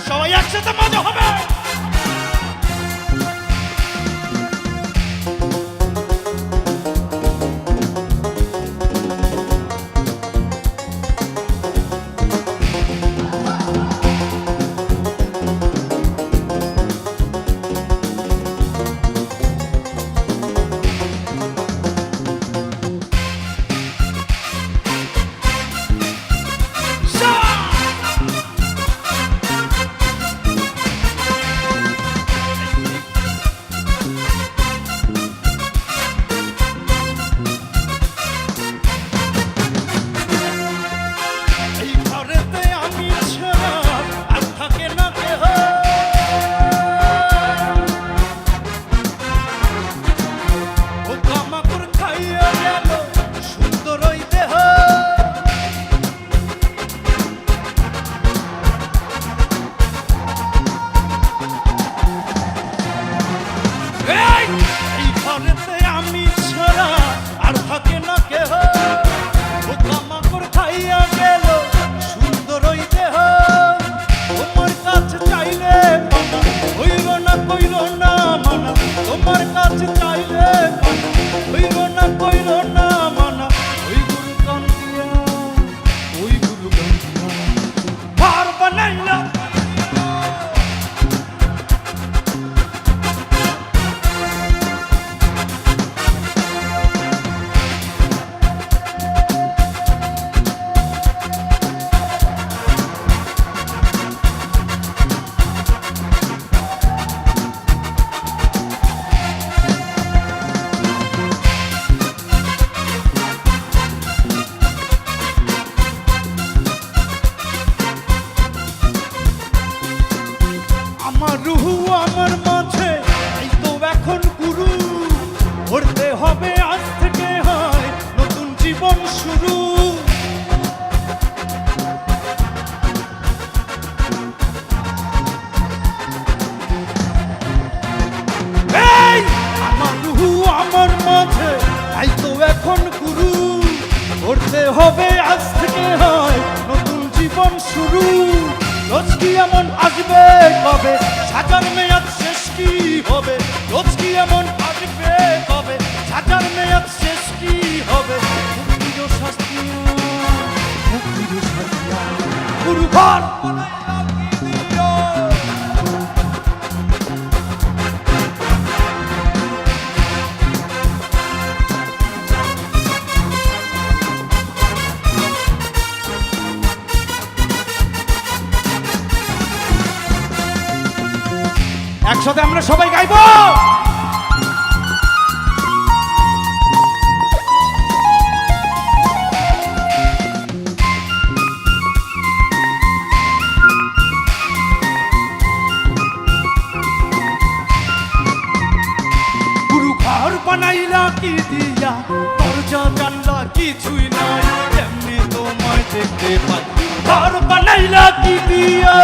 সবাই একসাথে মজা হবে। আমার রুহু আমার মাঝে এই তো এখন গুরু, করতে হবে আজ থেকে হয় নতুন জীবন শুরু। এই আমার রুহু আমার মাঝে এই তো এখন গুরু, করতে হবে আজ থেকে হয় নতুন জীবন শুরু। রোজ কি এমন আসবে কবে, সাজার মেয়াদ শেষ কি হবে? রোজ কি এমন আসবে কবে, সাজার মেয়াদ শেষ কি হবে? মুক্তির শাস্তি মুক্তির শাস্তি গুরু ঘর একসাথে আমরা সবাই গাইব। গুরু ঘর বানাইলা কি দিয়া, দরজা জানলা কিছুই নাই, এমনি তোমায় দেখতে পাই। ঘর বানাইলা কি দিয়া